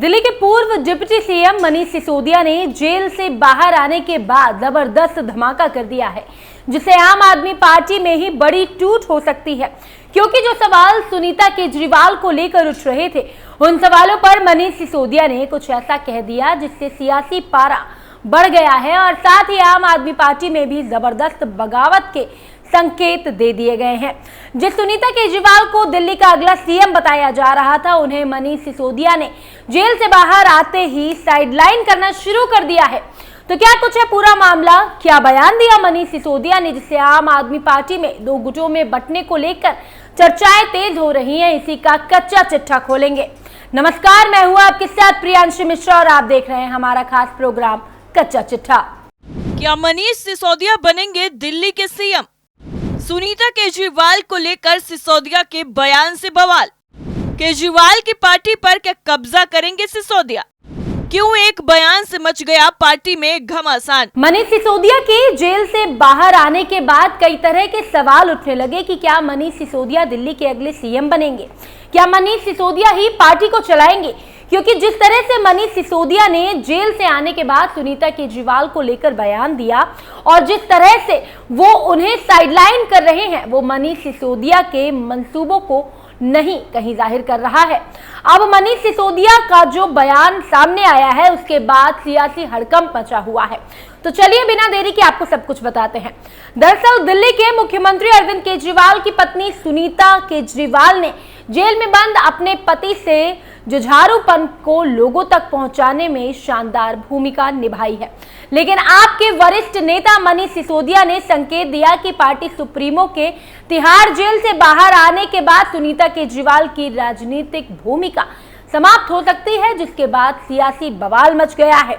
दिल्ली के पूर्व deputy CM Manish Sisodia ने जेल से बाहर आने के बाद जबरदस्त धमाका कर दिया है, जिससे आम आदमी पार्टी में ही बड़ी टूट हो सकती है। क्योंकि जो सवाल सुनीता केजरीवाल को लेकर उठ रहे थे, उन सवालों पर मनीष सिसोदिया ने कुछ ऐसा कह दिया जिससे सियासी पारा बढ़ गया है और साथ ही आम आदमी पार्टी में भी जबरदस्त बगावत के संकेत दे दिए गए हैं। जिस सुनीता केजरीवाल को दिल्ली का अगला सीएम बताया जा रहा था, उन्हें मनीष सिसोदिया ने जेल से बाहर आते ही साइडलाइन करना शुरू कर दिया है। तो क्या कुछ है पूरा मामला, क्या बयान दिया मनीष सिसोदिया ने, जिससे आम आदमी पार्टी में दो गुटों में बंटने को लेकर चर्चाएं तेज हो रही हैं, इसी का कच्चा चिट्ठा खोलेंगे। नमस्कार, मैं हूं आपके साथ प्रियांशी मिश्रा और आप देख रहे हैं हमारा खास प्रोग्राम कच्चा चिट्ठा। क्या मनीष सिसोदिया बनेंगे दिल्ली के सीएम? सुनीता केजरीवाल को लेकर सिसोदिया के बयान से बवाल। केजरीवाल की पार्टी पर क्या कब्जा करेंगे सिसोदिया? क्यों एक बयान से मच गया पार्टी में घमासान? मनीष सिसोदिया के जेल से बाहर आने के बाद कई तरह के सवाल उठने लगे कि क्या मनीष सिसोदिया दिल्ली के अगले सीएम बनेंगे? क्या मनीष सिसोदिया ही पार्टी को चलाएंगे? क्योंकि जिस तरह से मनीष सिसोदिया ने जेल से आने के बाद सुनीता केजरीवाल को लेकर बयान दिया और जिस तरह से वो उन्हें साइडलाइन कर रहे हैं, वो मनीष सिसोदिया के मंसूबों को नहीं कहीं जाहिर कर रहा है। अब मनीष सिसोदिया का जो बयान सामने आया है, उसके बाद सियासी हड़कंप मचा हुआ है। तो चलिए बिना देरी के आपको सब कुछ बताते हैं। दरअसल दिल्ली के मुख्यमंत्री अरविंद केजरीवाल की पत्नी सुनीता केजरीवाल ने जेल में बंद अपने पति से जुझारूपन को लोगों तक पहुंचाने में शानदार भूमिका निभाई है। लेकिन आपके वरिष्ठ नेता मनीष सिसोदिया ने संकेत दिया कि पार्टी सुप्रीमो के तिहाड़ जेल से बाहर आने के बाद सुनीता केजरीवाल की राजनीतिक भूमिका समाप्त हो सकती है, जिसके बाद सियासी बवाल मच गया है।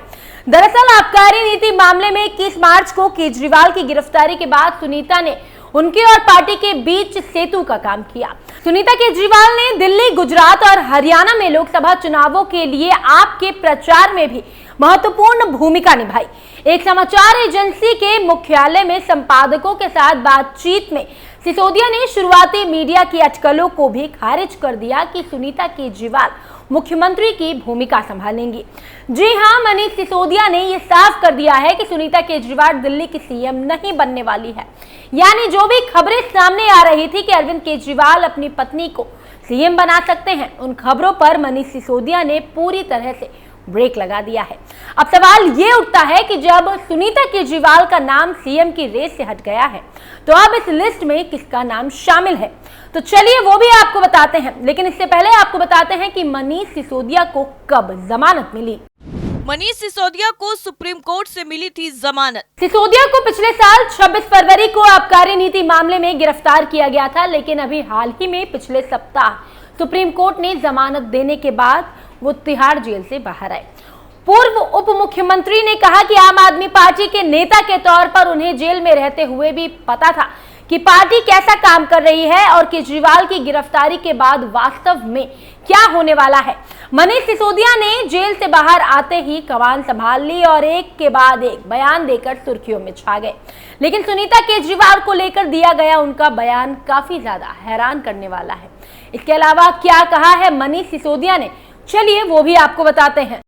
दरअसल आबकारी नीति मामले में 21 मार्च को केजरीवाल की गिरफ्तारी के बाद सुनीता ने उनके और पार्टी के बीच सेतु का काम किया। सुनीता केजरीवाल ने दिल्ली, गुजरात और हरियाणा में लोकसभा चुनावों के लिए आपके प्रचार में भी महत्वपूर्ण भूमिका निभाई। एक समाचार एजेंसी के मुख्यालय में संपादकों के साथ बातचीत में सिसोदिया ने शुरुआती मीडिया की अटकलों को भी खारिज कर दिया कि सुनीता केजरीवाल मुख्यमंत्री की भूमिका संभालेंगी। जी हां, मनीष सिसोदिया ने यह साफ कर दिया है कि सुनीता केजरीवाल दिल्ली की सीएम नहीं बनने वाली है। यानी जो भी खबरें सामने आ रही थी कि अरविंद केजरीवाल अपनी पत्नी को सीएम बना सकते हैं, उन खबरों पर मनीष सिसोदिया ने पूरी तरह से ब्रेक लगा दिया है। अब सवाल ये उठता है कि जब सुनीता केजरीवाल का नाम सीएम की रेस से हट गया है, तो अब इस लिस्ट में किसका नाम शामिल है? तो चलिए वो भी आपको बताते हैं। लेकिन इससे पहले आपको बताते हैं कि मनीष सिसोदिया को कब जमानत मिली। मनीष सिसोदिया को सुप्रीम कोर्ट से मिली थी जमानत। सिसोदिया को पिछले साल 26 फरवरी को आबकारी नीति मामले में गिरफ्तार किया गया था, लेकिन अभी हाल ही में पिछले सप्ताह सुप्रीम कोर्ट ने जमानत देने के बाद वो तिहाड़ जेल से बाहर आए। पूर्व उप मुख्यमंत्री ने कहा कि आम आदमी पार्टी के नेता के तौर पर उन्हें जेल में रहते हुए भी पता था कि पार्टी कैसा काम कर रही है और केजरीवाल की गिरफ्तारी के बाद वास्तव में क्या होने वाला है। मनीष सिसोदिया ने जेल से बाहर आते ही कमान संभाल ली और एक के बाद एक बयान देकर सुर्खियों में छा गए। लेकिन सुनीता केजरीवाल को लेकर दिया गया उनका बयान काफी ज्यादा हैरान करने वाला है। इसके अलावा क्या कहा है मनीष सिसोदिया ने, चलिए वो भी आपको बताते हैं।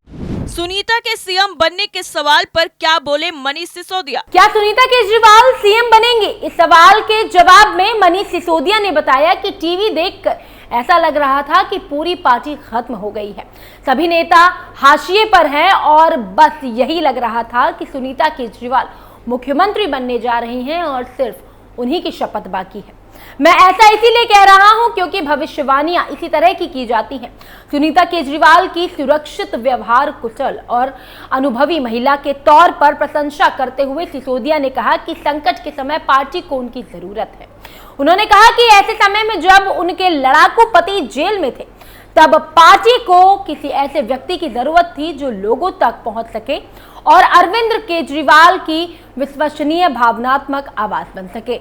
सुनीता के सीएम बनने के सवाल पर क्या बोले मनीष सिसोदिया? क्या सुनीता केजरीवाल सीएम बनेंगे? इस सवाल के जवाब में मनीष सिसोदिया ने बताया कि टीवी देखकर ऐसा लग रहा था कि पूरी पार्टी खत्म हो गई है, सभी नेता हाशिए पर हैं और बस यही लग रहा था कि सुनीता केजरीवाल मुख्यमंत्री बनने जा रही हैं और सिर्फ उन्हीं की शपथ बाकी है। मैं ऐसा इसीलिए कह रहा हूं क्योंकि भविष्यवाणियां इसी तरह की जाती हैं। सुनीता केजरीवाल की सुरक्षित, व्यवहार कुशल और अनुभवी महिला के तौर पर प्रशंसा करते हुए सिसोदिया ने कहा कि संकट के समय पार्टी को उनकी जरूरत है। उन्होंने कहा कि ऐसे समय में जब उनके लड़ाकू पति जेल में थे, तब पार्टी को किसी ऐसे व्यक्ति की जरूरत थी जो लोगों तक पहुंच सके और अरविंद केजरीवाल की विश्वसनीय भावनात्मक आवाज बन सके।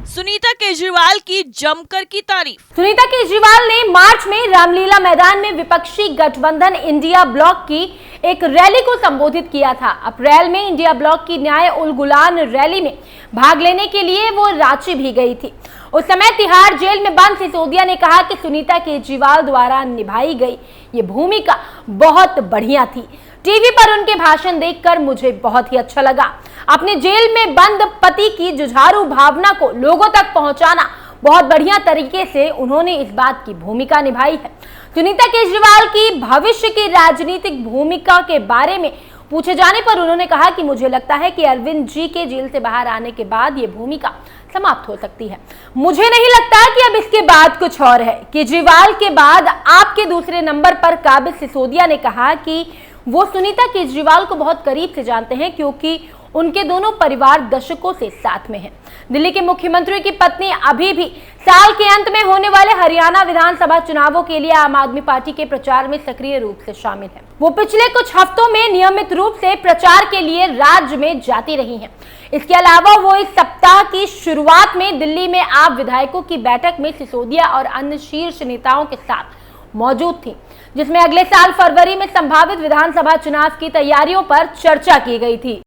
सुनीता केजरीवाल की जमकर की तारीफ। सुनीता केजरीवाल ने मार्च में रामलीला मैदान में विपक्षी गठबंधन इंडिया ब्लॉक की एक रैली को संबोधित किया था। अप्रैल में इंडिया ब्लॉक की न्याय उल गुलान रैली में भाग लेने के लिए वो रांची भी गई थी। उस समय तिहाड़ जेल में बंद सिसोदिया ने कहा कि सुनीता केजरीवाल द्वारा निभाई गई ये भूमिका बहुत बढ़िया थी। टीवी पर उनके भाषण देखकर मुझे बहुत ही अच्छा लगा। अपने जेल में बंद पति की जुझारू भावना को लोगों तक पहुंचाना बहुत बढ़िया तरीके से उन्होंने इस बात की भूमिका निभाई है। सुनीता केजरीवाल की भविष्य की राजनीतिक भूमिका के बारे में पूछे जाने पर उन्होंने कहा कि मुझे लगता है कि अरविंद जी के जेल से बाहर आने के बाद ये भूमिका समाप्त हो सकती है। मुझे नहीं लगता कि अब इसके बाद कुछ और है। केजरीवाल के बाद आपके दूसरे नंबर पर काबिल सिसोदिया ने कहा कि वो सुनीता केजरीवाल को बहुत करीब से जानते हैं क्योंकि उनके दोनों परिवार दशकों से साथ में हैं। दिल्ली के मुख्यमंत्री की पत्नी अभी भी साल के अंत में होने वाले हरियाणा विधानसभा चुनावों के लिए आम आदमी पार्टी के प्रचार में सक्रिय रूप से शामिल है। वो पिछले कुछ हफ्तों में नियमित रूप से प्रचार के लिए राज्य में जाती रही हैं। इसके अलावा वो इस सप्ताह की शुरुआत में दिल्ली में आप विधायकों की बैठक में सिसोदिया और अन्य शीर्ष नेताओं के साथ मौजूद थी, जिसमें अगले साल फरवरी में संभावित विधानसभा चुनाव की तैयारियों पर चर्चा की गई थी।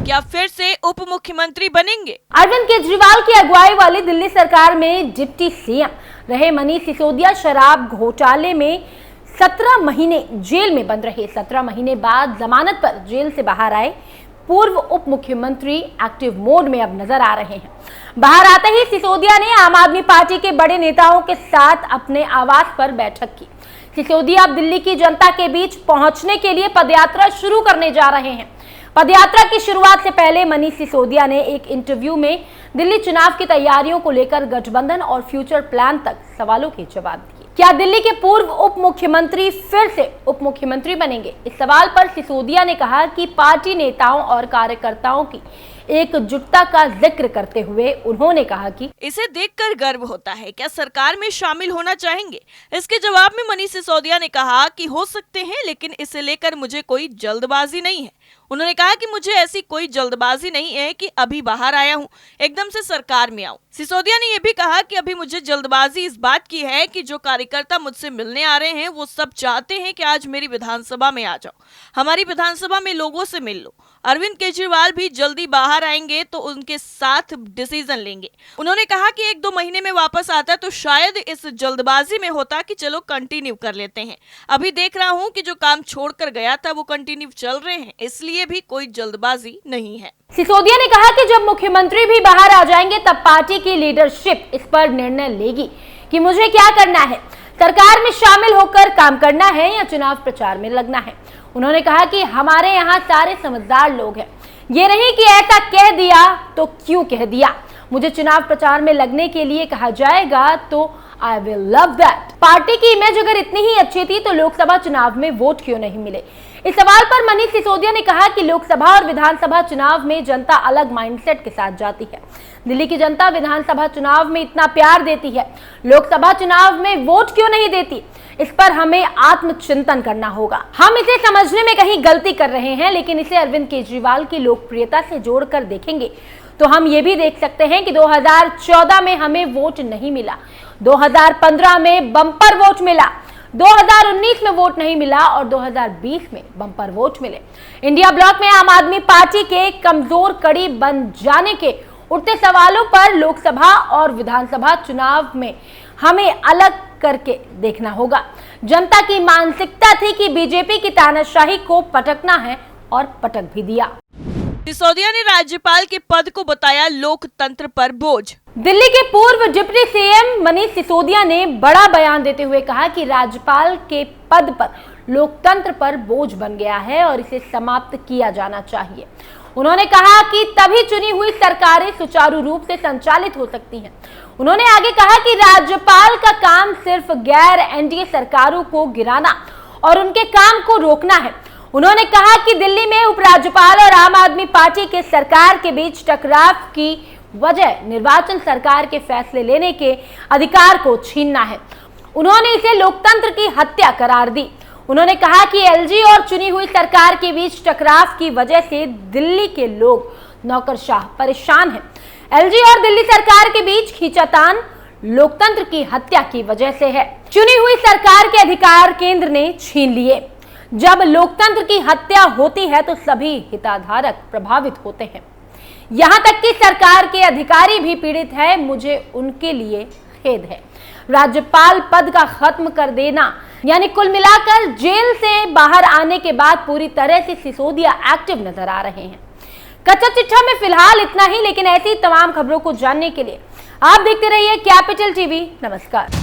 क्या फिर से उप मुख्यमंत्री बनेंगे? अरविंद केजरीवाल की अगुवाई वाली दिल्ली सरकार में डिप्टी सीएम रहे मनीष सिसोदिया शराब घोटाले में 17 महीने जेल में बंद रहे। 17 महीने बाद जमानत पर जेल से बाहर आए पूर्व उप मुख्यमंत्री एक्टिव मोड में अब नजर आ रहे हैं। बाहर आते ही सिसोदिया ने आम आदमी पार्टी के बड़े नेताओं के साथ अपने आवास पर बैठक की। सिसोदिया अब दिल्ली की जनता के बीच पहुंचने के लिए पदयात्रा शुरू करने जा रहे हैं। पदयात्रा की शुरुआत से पहले मनीष सिसोदिया ने एक इंटरव्यू में दिल्ली चुनाव की तैयारियों को लेकर गठबंधन और फ्यूचर प्लान तक सवालों के जवाब दिए। क्या दिल्ली के पूर्व उप मुख्यमंत्री फिर से उप मुख्यमंत्री बनेंगे? इस सवाल पर सिसोदिया ने कहा कि पार्टी नेताओं और कार्यकर्ताओं की एकजुटता का जिक्र करते हुए उन्होंने कहा कि इसे देखकर गर्व होता है। क्या सरकार में शामिल होना चाहेंगे? इसके जवाब में मनीष सिसोदिया ने कहा कि हो सकते हैं, लेकिन इसे लेकर मुझे कोई जल्दबाजी नहीं है। उन्होंने कहा कि मुझे ऐसी कोई जल्दबाजी नहीं है कि अभी बाहर आया हूं, एकदम से सरकार में आऊं। सिसोदिया ने यह भी कहा कि अभी मुझे जल्दबाजी इस बात की है कि जो कार्यकर्ता मुझसे मिलने आ रहे हैं वो सब चाहते हैं कि आज मेरी विधानसभा में आ जाओ, हमारी विधानसभा में लोगों से मिल लो। अरविंद केजरीवाल भी जल्दी बाहर आएंगे तो उनके साथ डिसीजन लेंगे। उन्होंने कहा कि 1-2 महीने में वापस आता तो शायद इस जल्दबाजी में होता कि चलो कंटिन्यू कर लेते हैं। अभी देख रहा हूं कि जो काम छोड़कर गया था वो कंटिन्यू चल रहे हैं, इसलिए भी कोई जल्दबाजी नहीं है। सिसोदिया ने कहा कि जब मुख्यमंत्री भी बाहर आ जाएंगे तब पार्टी की लीडरशिप इस पर निर्णय लेगी कि मुझे क्या करना है, सरकार में शामिल होकर काम करना है या चुनाव प्रचार में लगना है। उन्होंने कहा कि हमारे यहाँ सारे समझदार लोग हैं, ये नहीं कि ऐसा कह दिया तो क्यों कह दिया। मुझे चुनाव प्रचार में लगने के लिए कहा जाएगा तो I will love that. Party की इमेज अगर इतनी ही अच्छी थी तो लोकसभा चुनाव में वोट क्यों नहीं मिले? इस सवाल पर मनीष सिसोदिया ने कहा कि लोकसभा और विधानसभा चुनाव में जनता अलग माइंडसेट के साथ जाती है। दिल्ली की जनता विधानसभा चुनाव में इतना प्यार देती है, लोकसभा चुनाव में वोट क्यों नहीं देती? इस पर हमें आत्मचिंतन करना होगा। हम इसे समझने में कहीं गलती कर रहे हैं, लेकिन इसे अरविंद केजरीवाल की लोकप्रियता से जोड़कर देखेंगे तो हम ये भी देख सकते हैं कि 2014 में हमें वोट नहीं मिला, 2015 में बम्पर वोट मिला, 2019 में वोट नहीं मिला और 2020 में बम्पर वोट मिले। इंडिया ब्लॉक में आम आदमी पार्टी के कमजोर कड़ी बन जाने के उठते सवालों पर लोकसभा और विधानसभा चुनाव में हमें अलग करके देखना होगा। जनता की मानसिकता थी कि बीजेपी की तानाशाही को पटकना है और पटक भी दिया। सिसोदिया ने राज्यपाल के पद को बताया लोकतंत्र पर बोझ। दिल्ली के पूर्व डिप्टी सीएम मनीष सिसोदिया ने बड़ा बयान देते हुए कहा कि राज्यपाल के पद पर लोकतंत्र पर बोझ बन गया है और इसे समाप्त किया जाना चाहिए। उन्होंने कहा कि तभी चुनी हुई सरकारें सुचारू रूप से संचालित हो सकती हैं। उन्होंने आगे कहा कि राज्यपाल का काम सिर्फ गैर एनडीए सरकारों को गिराना और उनके काम को रोकना है। उन्होंने कहा कि दिल्ली में उपराज्यपाल और आम आदमी पार्टी के सरकार के बीच टकराव की वजह निर्वाचन सरकार के फैसले लेने के अधिकार को छीनना है। उन्होंने इसे लोकतंत्र की हत्या करार दी। उन्होंने कहा कि एलजी और चुनी हुई सरकार के बीच टकराव की वजह से दिल्ली के लोग नौकरशाह परेशान हैं। एलजी और दिल्ली सरकार के बीच खींचातान लोकतंत्र की हत्या की वजह से है। चुनी हुई सरकार के अधिकार केंद्र ने छीन लिए। जब लोकतंत्र की हत्या होती है तो सभी हितधारक प्रभावित होते हैं, यहां तक कि सरकार के अधिकारी भी पीड़ित है। मुझे उनके लिए खेद है। राज्यपाल पद का खत्म कर देना, यानी कुल मिलाकर जेल से बाहर आने के बाद पूरी तरह से सिसोदिया एक्टिव नजर आ रहे हैं। कच्चा चिट्ठा में फिलहाल इतना ही, लेकिन ऐसी तमाम खबरों को जानने के लिए आप देखते रहिए कैपिटल टीवी। नमस्कार।